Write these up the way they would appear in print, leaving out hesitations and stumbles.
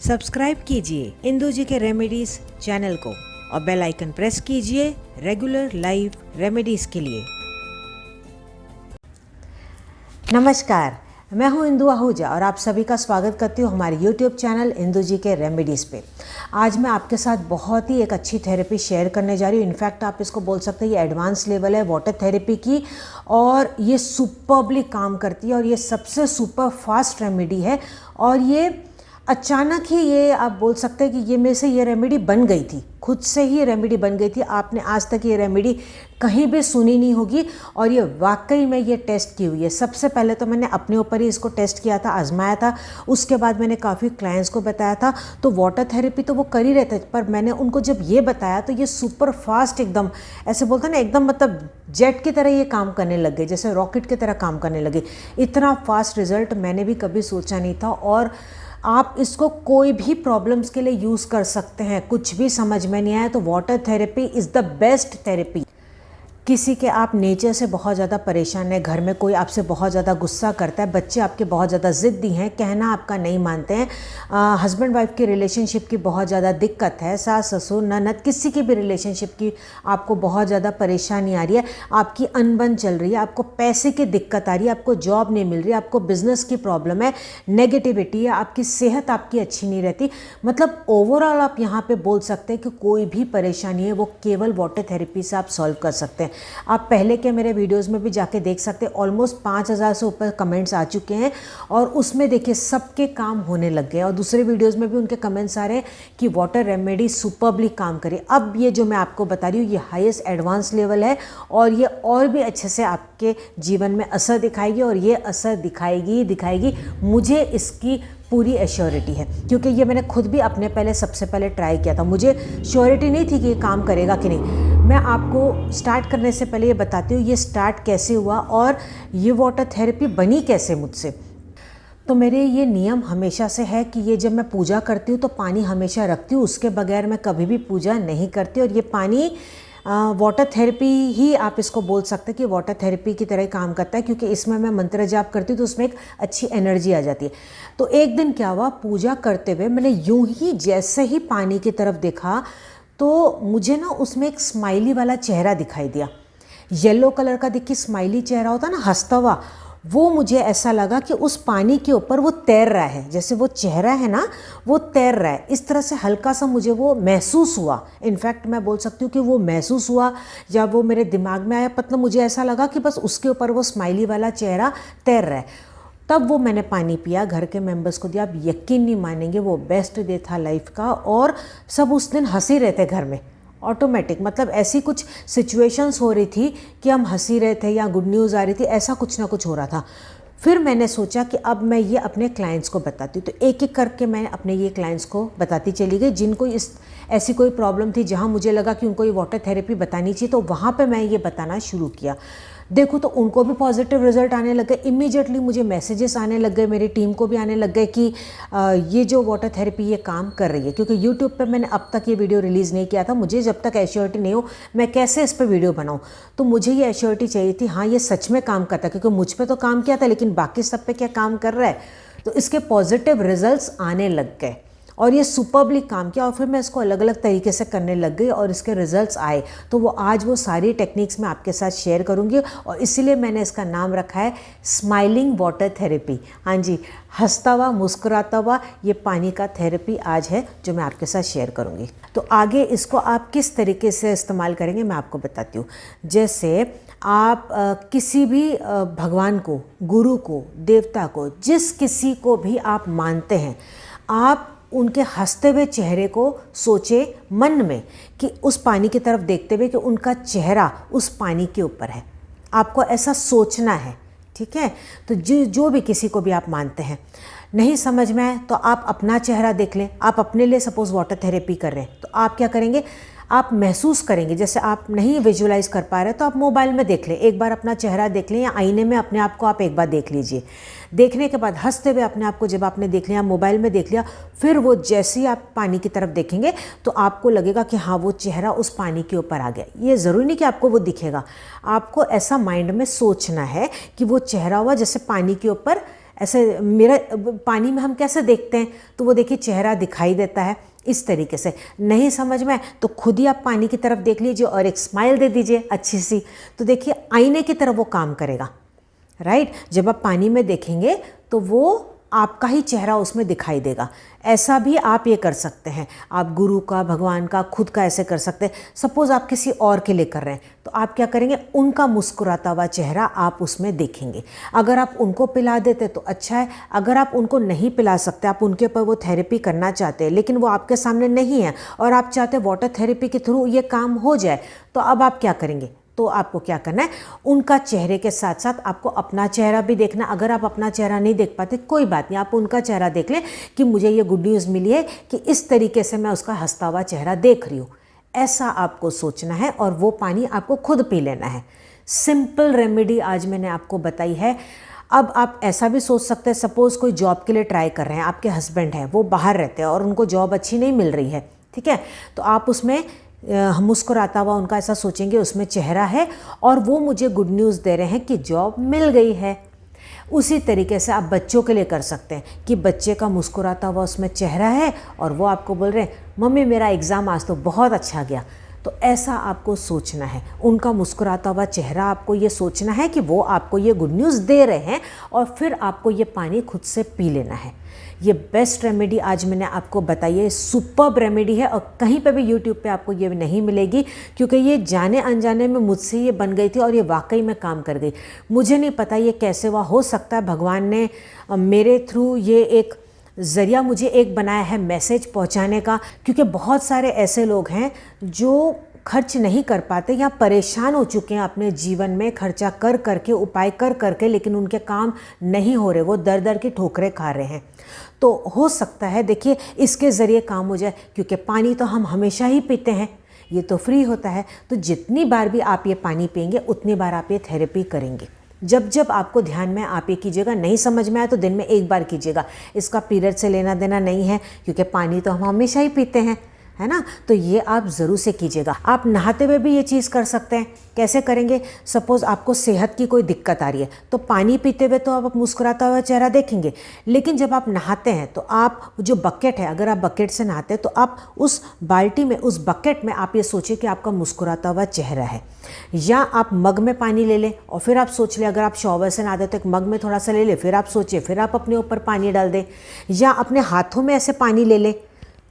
Subscribe कीजिए इंदु जी के remedies channel को और बेल आइकन प्रेस कीजिए रेगुलर लाइव रेमेडीज के लिए। नमस्कार, मैं हूं इंदु आहूजा और आप सभी का स्वागत करती हूं हमारे YouTube चैनल इंदु जी के रेमेडीज़ पे। आज मैं आपके साथ बहुत ही एक अच्छी थेरेपी शेयर करने जा रही हूँ। इनफैक्ट आप इसको बोल सकते हैं ये एडवांस लेवल है वाटर थेरेपी की, और ये सुपर्बली काम करती है और ये सबसे सुपर फास्ट रेमेडी है। और ये अचानक ही ये आप बोल सकते हैं कि ये मेरे से ये रेमेडी बन गई थी, खुद से ही रेमेडी बन गई थी। आपने आज तक ये रेमेडी कहीं भी सुनी नहीं होगी और ये वाकई में ये टेस्ट की हुई है। सबसे पहले तो मैंने अपने ऊपर ही इसको टेस्ट किया था, आजमाया था। उसके बाद मैंने काफ़ी क्लाइंट्स को बताया था। तो वाटर थेरेपी तो वो कर ही रहे थे, पर मैंने उनको जब ये बताया तो ये सुपर फास्ट एकदम ऐसे बोलते हैं ना, एकदम मतलब जेट की तरह ये काम करने लग गए, जैसे रॉकेट की तरह काम करने लगे। इतना फास्ट रिजल्ट मैंने भी कभी सोचा नहीं था। और आप इसको कोई भी प्रॉब्लम्स के लिए यूज़ कर सकते हैं। कुछ भी समझ में नहीं आया तो water therapy is the best therapy. किसी के आप नेचर से बहुत ज़्यादा परेशान है, घर में कोई आपसे बहुत ज़्यादा गुस्सा करता है, बच्चे आपके बहुत ज़्यादा ज़िद्दी हैं, कहना आपका नहीं मानते हैं, हस्बैंड वाइफ की रिलेशनशिप की बहुत ज़्यादा दिक्कत है, सास ससुर ननद किसी की भी रिलेशनशिप की आपको बहुत ज़्यादा परेशानी आ रही है, आपकी अनबन चल रही है, आपको पैसे की दिक्कत आ रही है, आपको जॉब नहीं मिल रही, आपको बिजनेस की प्रॉब्लम है, नेगेटिविटी है, आपकी सेहत आपकी अच्छी नहीं रहती, मतलब ओवरऑल आप यहाँ पर बोल सकते हैं कि कोई भी परेशानी है वो केवल वाटर थेरेपी से आप सॉल्व कर सकते हैं। आप पहले के मेरे वीडियोस में भी जाके देख सकते हैं, ऑलमोस्ट 5000 से ऊपर कमेंट्स आ चुके हैं और उसमें देखिए सबके काम होने लग गए। और दूसरे वीडियोस में भी उनके कमेंट्स आ रहे हैं कि वाटर रेमेडी सुपर्बली काम करे। अब ये जो मैं आपको बता रही हूँ ये हाईएस्ट एडवांस लेवल है और ये और भी अच्छे से आपके जीवन में असर दिखाएगी। और ये असर दिखाएगी मुझे इसकी पूरी एश्योरिटी है, क्योंकि ये मैंने खुद भी अपने पहले सबसे पहले ट्राई किया था। मुझे श्योरिटी नहीं थी कि ये काम करेगा कि नहीं। मैं आपको स्टार्ट करने से पहले ये बताती हूँ ये स्टार्ट कैसे हुआ और ये वाटर थेरेपी बनी कैसे मुझसे। तो मेरे ये नियम हमेशा से है कि ये जब मैं पूजा करती हूँ तो पानी हमेशा रखती हूँ, उसके बगैर मैं कभी भी पूजा नहीं करती। और ये पानी वाटर थेरेपी ही आप इसको बोल सकते हैं कि वाटर थेरेपी की तरह काम करता है, क्योंकि इसमें मैं मंत्र जाप करती हूँ तो उसमें एक अच्छी एनर्जी आ जाती है। तो एक दिन क्या हुआ, पूजा करते हुए मैंने यूं ही जैसे ही पानी की तरफ देखा तो मुझे ना उसमें एक स्माइली वाला चेहरा दिखाई दिया। येलो कलर का देखिए स्माइली चेहरा होता है ना, हंसता हुआ, वो मुझे ऐसा लगा कि उस पानी के ऊपर वो तैर रहा है, जैसे वो चेहरा है ना वो तैर रहा है। इस तरह से हल्का सा मुझे वो महसूस हुआ। इनफैक्ट मैं बोल सकती हूँ कि वो महसूस हुआ या वो मेरे दिमाग में आया, मतलब मुझे ऐसा लगा कि बस उसके ऊपर वो स्माइली वाला चेहरा तैर रहा है। तब वो मैंने पानी पिया, घर के मेंबर्स को दिया। आप यकीन नहीं मानेंगे वो बेस्ट डे था लाइफ का। और सब उस दिन हंसी रहे थे घर में, ऑटोमेटिक, मतलब ऐसी कुछ सिचुएशंस हो रही थी कि हम हंसी रहे थे या गुड न्यूज़ आ रही थी, ऐसा कुछ ना कुछ हो रहा था। फिर मैंने सोचा कि अब मैं ये अपने क्लाइंट्स को बताती हूँ। तो एक एक करके मैं अपने ये क्लाइंट्स को बताती चली गई जिनको ऐसी कोई प्रॉब्लम थी जहाँ मुझे लगा कि उनको ये वाटर थेरेपी बतानी चाहिए, तो वहाँ पे मैं ये बताना शुरू किया। देखो तो उनको भी पॉजिटिव रिजल्ट आने लग गए। इमीडिएटली मुझे मैसेजेस आने लग गए, मेरी टीम को भी आने लग गए कि ये जो वाटर थेरेपी ये काम कर रही है। क्योंकि यूट्यूब पे मैंने अब तक ये वीडियो रिलीज़ नहीं किया था, मुझे जब तक एश्योरिटी नहीं हो मैं कैसे इस पर वीडियो बनाऊँ। तो मुझे ये एश्योरिटी चाहिए थी, हाँ ये सच में काम करता है, क्योंकि मुझ पर तो काम किया था लेकिन बाकी सब पे क्या काम कर रहा है। तो इसके पॉजिटिव रिजल्ट्स आने लग गए और ये सुपर्बली काम किया। और फिर मैं इसको अलग अलग तरीके से करने लग गई और इसके रिजल्ट्स आए। तो वो आज वो सारी टेक्निक्स मैं आपके साथ शेयर करूंगी और इसीलिए मैंने इसका नाम रखा है स्माइलिंग वाटर थेरेपी। हाँ जी, हंसता हुआ मुस्कुराता हुआ ये पानी का थेरेपी आज है जो मैं आपके साथ शेयर करूंगी। तो आगे इसको आप किस तरीके से इस्तेमाल करेंगे मैं आपको बताती हूँ। जैसे आप किसी भी भगवान को, गुरु को, देवता को, जिस किसी को भी आप मानते हैं, आप उनके हंसते हुए चेहरे को सोचे मन में कि उस पानी की तरफ देखते हुए कि उनका चेहरा उस पानी के ऊपर है। आपको ऐसा सोचना है, ठीक है। तो जो भी किसी को भी आप मानते हैं, नहीं समझ में आए तो आप अपना चेहरा देख लें। आप अपने लिए सपोज वाटर थेरेपी कर रहे हैं तो आप क्या करेंगे, आप महसूस करेंगे। जैसे आप नहीं विजुलाइज कर पा रहे तो आप मोबाइल में देख लें, एक बार अपना चेहरा देख लें या आईने में अपने आप को आप एक बार देख लीजिए। देखने के बाद हंसते हुए अपने आप को जब आपने देख लिया, मोबाइल में देख लिया, फिर वो जैसे ही आप पानी की तरफ देखेंगे तो आपको लगेगा कि हाँ वो चेहरा उस पानी के ऊपर आ गया। ये ज़रूरी नहीं कि आपको वो दिखेगा, आपको ऐसा माइंड में सोचना है कि वो चेहरा हुआ जैसे पानी के ऊपर ऐसे मेरा पानी में हम कैसे देखते हैं, तो वो देखिए चेहरा दिखाई देता है इस तरीके से। नहीं समझ में तो खुद ही आप पानी की तरफ देख लीजिए और एक स्माइल दे दीजिए अच्छी सी, तो देखिए आईने की तरह वो काम करेगा, राइट। जब आप पानी में देखेंगे तो वो आपका ही चेहरा उसमें दिखाई देगा। ऐसा भी आप ये कर सकते हैं, आप गुरु का, भगवान का, खुद का ऐसे कर सकते हैं। सपोज़ आप किसी और के लिए कर रहे हैं तो आप क्या करेंगे, उनका मुस्कुराता हुआ चेहरा आप उसमें देखेंगे। अगर आप उनको पिला देते तो अच्छा है, अगर आप उनको नहीं पिला सकते, आप उनके ऊपर वो थेरेपी करना चाहते हैं लेकिन वो आपके सामने नहीं है और आप चाहते हैं वाटर थेरेपी के थ्रू ये काम हो जाए, तो अब आप क्या करेंगे, तो आपको क्या करना है, उनका चेहरे के साथ साथ आपको अपना चेहरा भी देखना। अगर आप अपना चेहरा नहीं देख पाते कोई बात नहीं, आप उनका चेहरा देख लें कि मुझे ये गुड न्यूज़ मिली है कि इस तरीके से मैं उसका हंसता हुआ चेहरा देख रही हूँ। ऐसा आपको सोचना है और वो पानी आपको खुद पी लेना है। सिंपल रेमेडी आज मैंने आपको बताई है। अब आप ऐसा भी सोच सकते हैं, सपोज़ कोई जॉब के लिए ट्राई कर रहे हैं, आपके हस्बैंड हैं, वो बाहर रहते हैं और उनको जॉब अच्छी नहीं मिल रही है, ठीक है, तो आप उसमें मुस्कुराता हुआ उनका ऐसा सोचेंगे उसमें चेहरा है और वो मुझे गुड न्यूज़ दे रहे हैं कि जॉब मिल गई है। उसी तरीके से आप बच्चों के लिए कर सकते हैं कि बच्चे का मुस्कुराता हुआ उसमें चेहरा है और वो आपको बोल रहे हैं मम्मी मेरा एग्ज़ाम आज तो बहुत अच्छा गया। तो ऐसा आपको सोचना है, उनका मुस्कुराता हुआ चेहरा आपको ये सोचना है कि वो आपको ये गुड न्यूज़ दे रहे हैं और फिर आपको ये पानी खुद से पी लेना है। ये बेस्ट रेमेडी आज मैंने आपको बताई है, सुपर्ब रेमेडी है और कहीं पे भी यूट्यूब पे आपको ये नहीं मिलेगी, क्योंकि ये जाने अनजाने में मुझसे ये बन गई थी और ये वाकई में काम कर गई। मुझे नहीं पता ये कैसे हुआ, हो सकता है भगवान ने मेरे थ्रू ये एक ज़रिया मुझे एक बनाया है मैसेज पहुंचाने का, क्योंकि बहुत सारे ऐसे लोग हैं जो खर्च नहीं कर पाते या परेशान हो चुके हैं अपने जीवन में, खर्चा कर करके, उपाय कर करके, लेकिन उनके काम नहीं हो रहे, वो दर दर की ठोकरें खा रहे हैं। तो हो सकता है देखिए इसके ज़रिए काम हो जाए, क्योंकि पानी तो हम हमेशा ही पीते हैं, ये तो फ्री होता है। तो जितनी बार भी आप ये पानी पिएंगे उतनी बार आप ये थेरेपी करेंगे। जब जब आपको ध्यान में आप ये कीजिएगा, नहीं समझ में आए तो दिन में एक बार कीजिएगा। इसका पीरियड से लेना देना नहीं है, क्योंकि पानी तो हम हमेशा ही पीते हैं, है ना। तो ये आप ज़रूर से कीजिएगा। आप नहाते हुए भी ये चीज़ कर सकते हैं। कैसे करेंगे, सपोज़ आपको सेहत की कोई दिक्कत आ रही है तो पानी पीते हुए तो आप मुस्कुराता हुआ चेहरा देखेंगे, लेकिन जब आप नहाते हैं तो आप जो बकेट है, अगर आप बकेट से नहाते हैं तो आप उस बाल्टी में, उस बकेट में आप ये सोचिए कि आपका मुस्कुराता हुआ चेहरा है। या आप मग में पानी ले लें और फिर आप सोच लें, अगर आप शॉवर से नहाते तो एक मग में थोड़ा सा ले लें, फिर आप सोचिए, फिर आप अपने ऊपर पानी डाल दें। या अपने हाथों में ऐसे पानी ले लें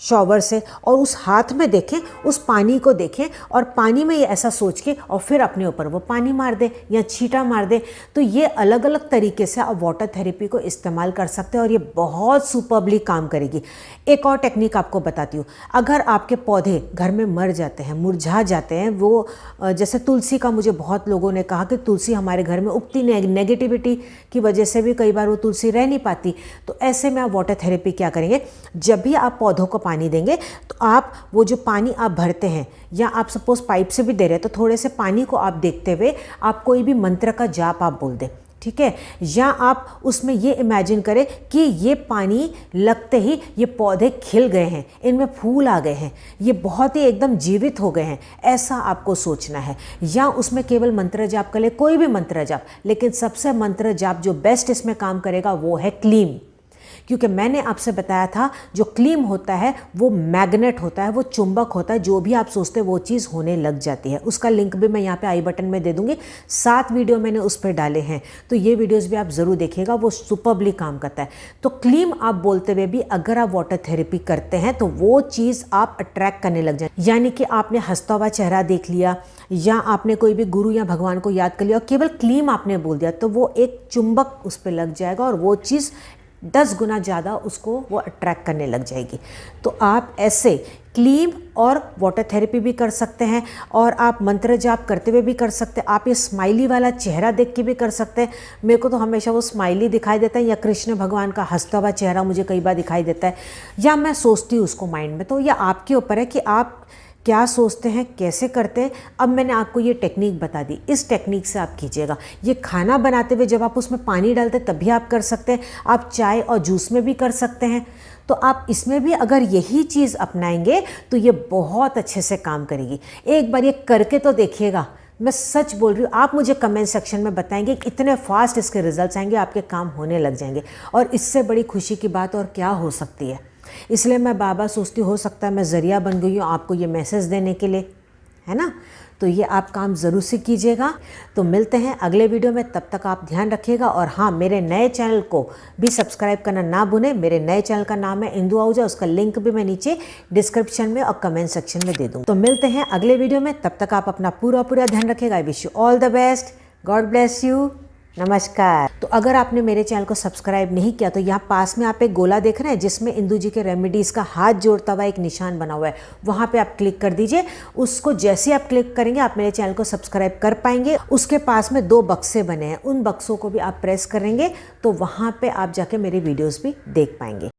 शॉवर से और उस हाथ में देखें, उस पानी को देखें और पानी में ये ऐसा सोच के और फिर अपने ऊपर वो पानी मार दे या छींटा मार दे। तो ये अलग अलग तरीके से आप वाटर थेरेपी को इस्तेमाल कर सकते हैं और ये बहुत सुपर्बली काम करेगी। एक और टेक्निक आपको बताती हूँ। अगर आपके पौधे घर में मर जाते हैं, मुरझा जाते हैं, वो जैसे तुलसी का, मुझे बहुत लोगों ने कहा कि तुलसी हमारे घर में उगती नहीं, नेगेटिविटी की वजह से भी कई बार वो तुलसी रह नहीं पाती। तो ऐसे में आप वाटर थेरेपी क्या करेंगे, जब भी आप पौधों को पानी देंगे तो आप वो जो पानी आप भरते हैं या आप सपोज पाइप से भी दे रहे हैं, तो थोड़े से पानी को आप देखते हुए आप कोई भी मंत्र का जाप आप बोल दें, ठीक है। या आप उसमें ये इमेजिन करें कि ये पानी लगते ही ये पौधे खिल गए हैं, इनमें फूल आ गए हैं, ये बहुत ही एकदम जीवित हो गए हैं, ऐसा आपको सोचना है। या उसमें केवल मंत्र जाप कर ले, कोई भी मंत्र जाप, लेकिन सबसे मंत्र जाप जो बेस्ट इसमें काम करेगा वो है क्लीम। क्योंकि मैंने आपसे बताया था जो क्लीम होता है वो मैग्नेट होता है, वो चुंबक होता है, जो भी आप सोचते हैं वो चीज़ होने लग जाती है। उसका लिंक भी मैं यहाँ पे आई बटन में दे दूँगी। 7 वीडियो मैंने उस पर डाले हैं, तो ये वीडियोस भी आप ज़रूर देखिएगा, वो सुपर्बली काम करता है। तो क्लीम आप बोलते हुए भी अगर आप वाटर थेरेपी करते हैं तो वो चीज़ आप अट्रैक्ट करने लग जाए। यानी कि आपने हंसता हुआ चेहरा देख लिया या आपने कोई भी गुरु या भगवान को याद कर लिया और केवल क्लीम आपने बोल दिया, तो वो एक चुंबक उस पर लग जाएगा और वो चीज़ 10 गुना ज़्यादा उसको वो अट्रैक्ट करने लग जाएगी। तो आप ऐसे क्लीम और वाटर थेरेपी भी कर सकते हैं और आप मंत्र जाप करते हुए भी कर सकते हैं। आप ये स्माइली वाला चेहरा देख के भी कर सकते हैं। मेरे को तो हमेशा वो स्माइली दिखाई देता है, या कृष्ण भगवान का हंसता हुआ चेहरा मुझे कई बार दिखाई देता है, या मैं सोचती हूँ उसको माइंड में। तो यह आपके ऊपर है कि आप क्या सोचते हैं, कैसे करते हैं। अब मैंने आपको ये टेक्निक बता दी, इस टेक्निक से आप कीजिएगा। ये खाना बनाते हुए जब आप उसमें पानी डालते हैं तब भी आप कर सकते हैं, आप चाय और जूस में भी कर सकते हैं। तो आप इसमें भी अगर यही चीज़ अपनाएंगे तो ये बहुत अच्छे से काम करेगी। एक बार ये करके तो देखिएगा, मैं सच बोल रही हूँ, आप मुझे कमेंट सेक्शन में बताएंगे कि इतने फास्ट इसके रिजल्ट्स आएंगे, आपके काम होने लग जाएंगे। और इससे बड़ी खुशी की बात और क्या हो सकती है। इसलिए मैं बार बार सोचती हो सकता है मैं ज़रिया बन गई हूँ आपको ये मैसेज देने के लिए, है ना। तो ये आप काम ज़रूर से कीजिएगा। तो मिलते हैं अगले वीडियो में, तब तक आप ध्यान रखिएगा। और हाँ, मेरे नए चैनल को भी सब्सक्राइब करना ना भूलें। मेरे नए चैनल का नाम है इंदु आहूजा, उसका लिंक भी मैं नीचे डिस्क्रिप्शन में और कमेंट सेक्शन में दे दूँ। तो मिलते हैं अगले वीडियो में, तब तक आप अपना पूरा ध्यान रखिएगा। I wish you all the best, God bless you, नमस्कार। तो अगर आपने मेरे चैनल को सब्सक्राइब नहीं किया तो यहाँ पास में आप एक गोला देख रहे हैं जिसमें इंदु जी के रेमेडीज़ का हाथ जोड़ता हुआ एक निशान बना हुआ है, वहाँ पे आप क्लिक कर दीजिए। उसको जैसे आप क्लिक करेंगे आप मेरे चैनल को सब्सक्राइब कर पाएंगे। उसके पास में 2 बक्से बने हैं, उन बक्सों को भी आप प्रेस करेंगे तो वहाँ पर आप जाके मेरे वीडियोज़ भी देख पाएंगे।